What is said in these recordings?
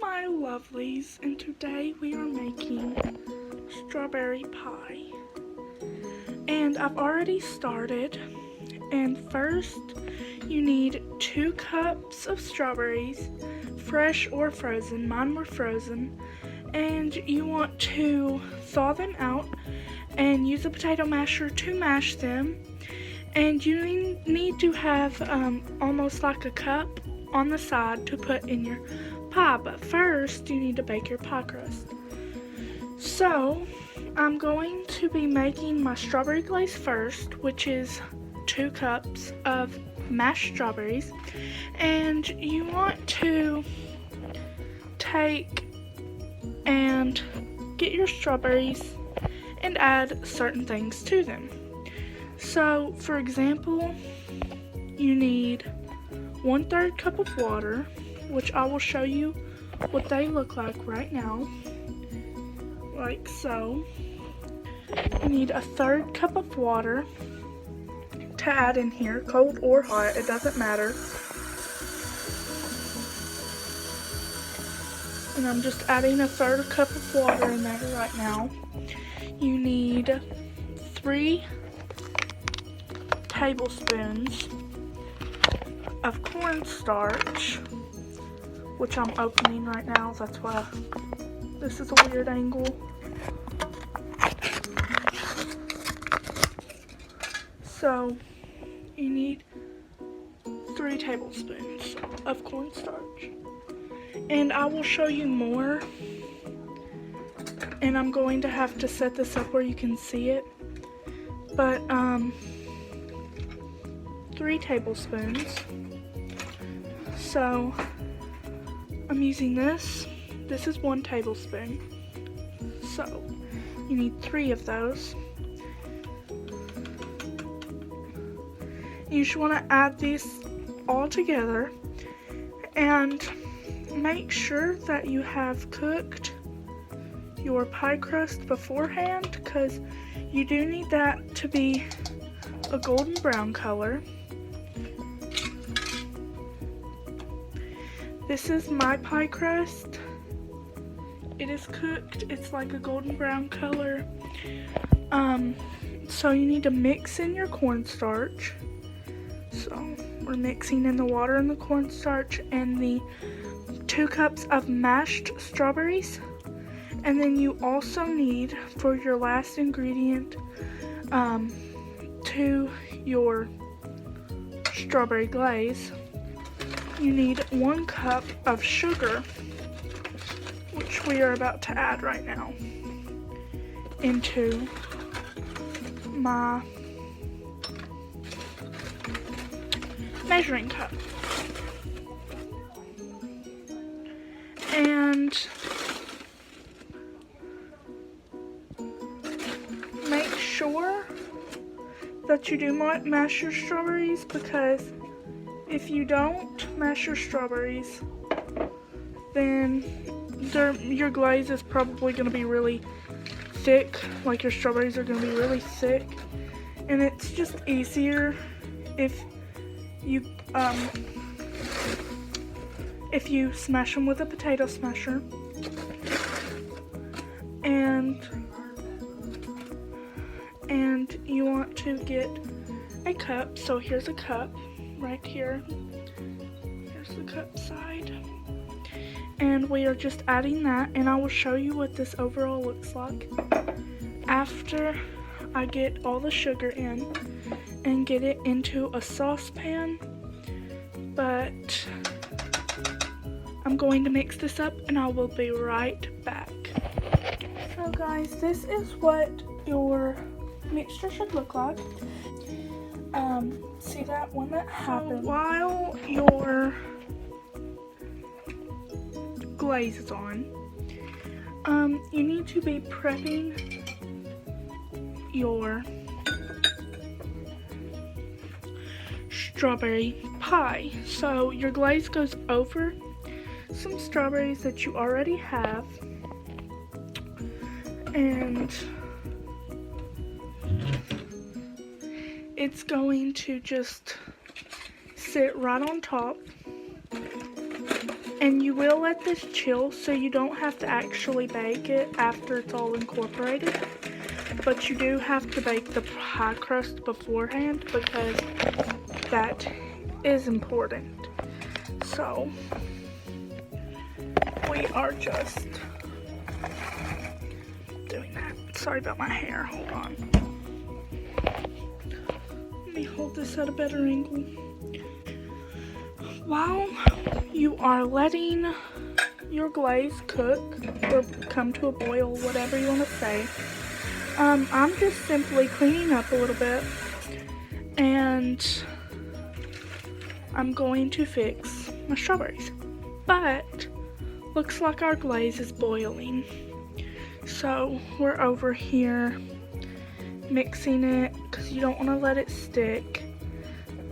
my lovelies, and today we are making strawberry pie. And I've already started, and first you need 2 cups of strawberries, fresh or frozen. Mine were frozen. And you want to thaw them out and use a potato masher to mash them. And you need to have almost like a cup on the side to put in your pie, but first you need to bake your pie crust. So I'm going to be making my strawberry glaze first, which is 2 cups of mashed strawberries, and you want to take and get your strawberries and add certain things to them. So for example, you need 1/3 cup of water, which I will show you what they look like right now, like so. You need 1/3 cup of water to add in here, cold or hot, it doesn't matter. And I'm just adding 1/3 cup of water in there right now. You need 3 tablespoons of cornstarch, which I'm opening right now. That's why this is a weird angle. So you need 3 tablespoons of cornstarch. And I will show you more, and I'm going to have to set this up where you can see it, but 3 tablespoons. So I'm using this is 1 tablespoon, so you need 3 of those. You just want to add these all together and make sure that you have cooked your pie crust beforehand, because you do need that to be a golden brown color. This is my pie crust. It is cooked. It's like a golden brown color. So you need to mix in your cornstarch. So we're mixing in the water and the cornstarch and the 2 cups of mashed strawberries. And then you also need, for your last ingredient to your strawberry glaze, you need 1 cup of sugar, which we are about to add right now into my measuring cup. And make sure that you do mash your strawberries, because if you don't mash your strawberries, then your glaze is probably going to be really thick, like your strawberries are going to be really thick, and it's just easier if you smash them with a potato smasher. And you want to get a cup. So here's a cup right here. Here's the cup side. And we are just adding that, and I will show you what this overall looks like after I get all the sugar in and get it into a saucepan. But I'm going to mix this up, and I will be right back. So guys, this is what your mixture should look like. See that one that happened? So while your glaze is on, you need to be prepping your strawberry pie. So your glaze goes over some strawberries that you already have, and it's going to just sit right on top, And you will let this chill, so you don't have to actually bake it after it's all incorporated. But you do have to bake the pie crust beforehand because that is important. So we are just doing that. Sorry about my hair, hold on. Let me hold this at a better angle. While you are letting your glaze cook or come to a boil, whatever you want to say, I'm just simply cleaning up a little bit, and I'm going to fix my strawberries. But looks like our glaze is boiling, so we're over here mixing it because you don't want to let it stick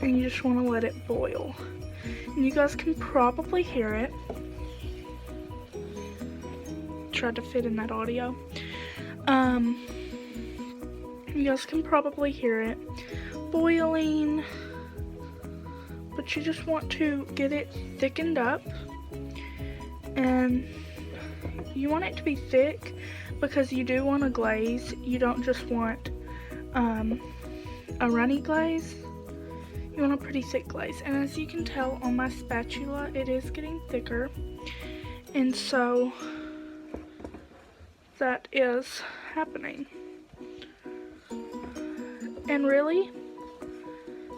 and you just want to let it boil. And you guys can probably hear it. Tried to fit in that audio. You guys can probably hear it boiling, but you just want to get it thickened up, and you want it to be thick because you do want a glaze. You don't just want a runny glaze. You want a pretty thick glaze, and as you can tell on my spatula, it is getting thicker, and so that is happening. And really,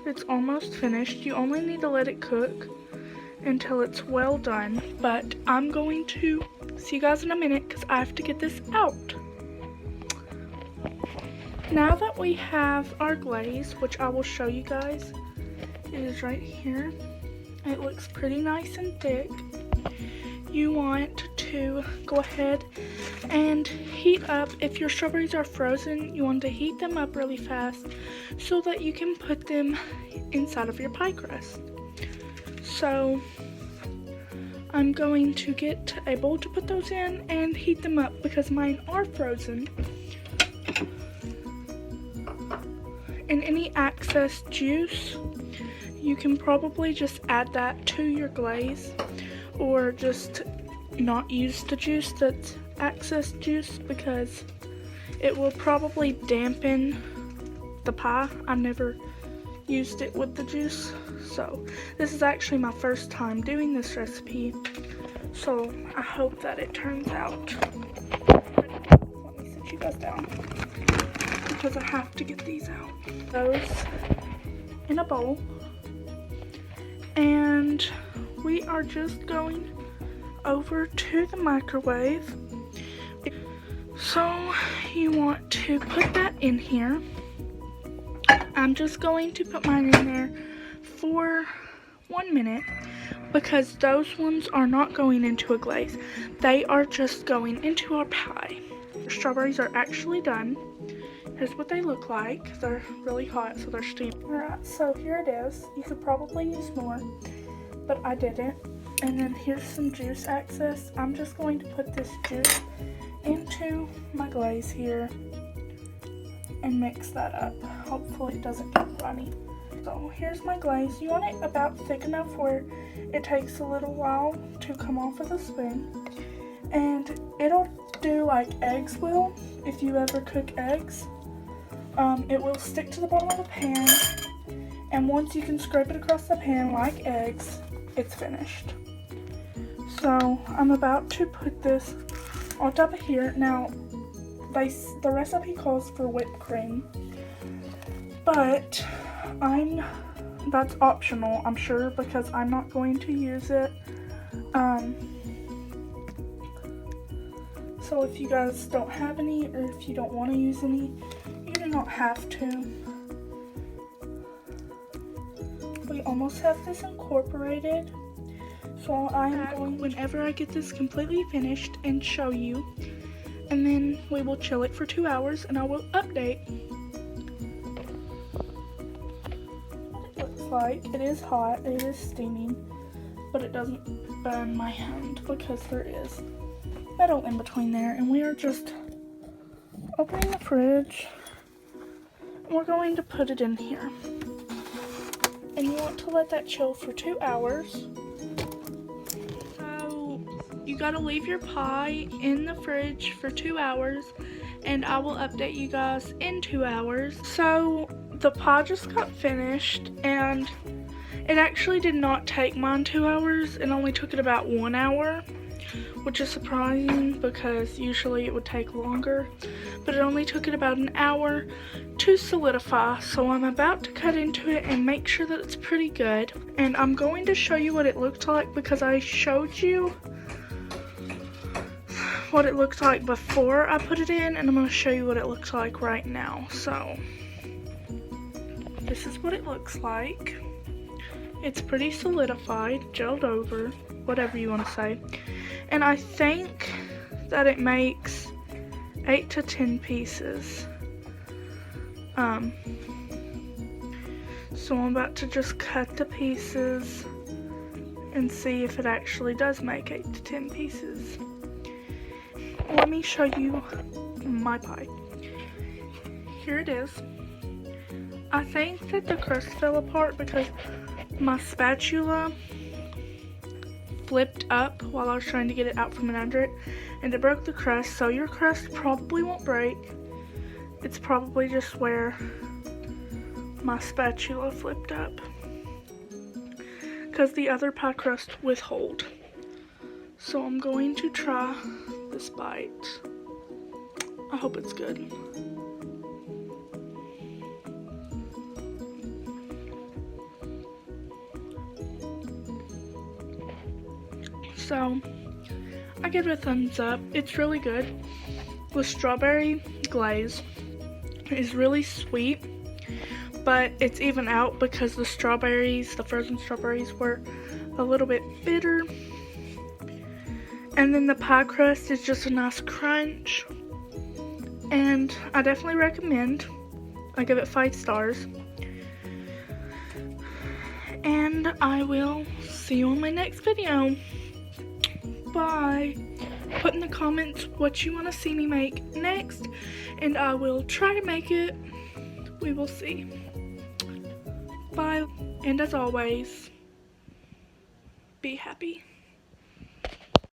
it's almost finished. You only need to let it cook until it's well done. But I'm going to see you guys in a minute because I have to get this out. Now that we have our glaze, which I will show you guys, it is right here. It looks pretty nice and thick. You want to go ahead and heat up. If your strawberries are frozen, you want to heat them up really fast so that you can put them inside of your pie crust. So I'm going to get a bowl to put those in and heat them up because mine are frozen. And any excess juice, you can probably just add that to your glaze, or just not use the juice that's excess juice because it will probably dampen the pie. I never used it with the juice, so this is actually my first time doing this recipe, so I hope that it turns out. Let me sit you guys down because I have to get these out. Those in a bowl, and we are just going over to the microwave. So you want to put that in here. I'm just going to put mine in there for 1 minute because those ones are not going into a glaze. They are just going into our pie. The strawberries are actually done. Here's what they look like. They're really hot, so they're steaming. Alright, so here it is. You could probably use more, but I didn't. And then here's some juice excess. I'm just going to put this juice into my glaze here and mix that up. Hopefully it doesn't get runny. So here's my glaze. You want it about thick enough where it takes a little while to come off of the spoon. And it'll do like eggs will, if you ever cook eggs. It will stick to the bottom of the pan, and once you can scrape it across the pan like eggs, it's finished. So I'm about to put this on top of here. Now, the recipe calls for whipped cream, but that's optional, I'm sure, because I'm not going to use it. So if you guys don't have any, or if you don't want to use any, you do not have to. We almost have this incorporated, so I'm going whenever I get this completely finished and show you, and then we will chill it for 2 hours and I will update. It looks like it is hot, it is steaming, but it doesn't burn my hand because there is metal in between there. And we are just opening the fridge. We're going to put it in here, and you want to let that chill for 2 hours. you gotta leave your pie in the fridge for 2 hours, and I will update you guys in 2 hours. So the pie just got finished, and it actually did not take mine 2 hours. It only took it about 1 hour, which is surprising because usually it would take longer, but it only took it about an hour to solidify. So I'm about to cut into it and make sure that it's pretty good, and I'm going to show you what it looked like because I showed you what it looked like before I put it in, and I'm going to show you what it looks like right now. So this is what it looks like. It's pretty solidified, gelled over, whatever you want to say. And I think that it makes 8 to 10 pieces. So I'm about to just cut the pieces and see if it actually does make 8 to 10 pieces. Let me show you my pie. Here it is. I think that the crust fell apart because my spatula flipped up while I was trying to get it out from under it, and it broke the crust. So your crust probably won't break. It's probably just where my spatula flipped up, because the other pie crust will hold. So I'm going to try this bite. I hope it's good. So I give it a thumbs up. It's really good. The strawberry glaze is really sweet, but it's even out because the frozen strawberries were a little bit bitter. And then the pie crust is just a nice crunch. And I definitely recommend. I give it 5 stars. And I will see you on my next video. Bye. Put in the comments what you want to see me make next, and I will try to make it. We will see. Bye. And as always, be happy.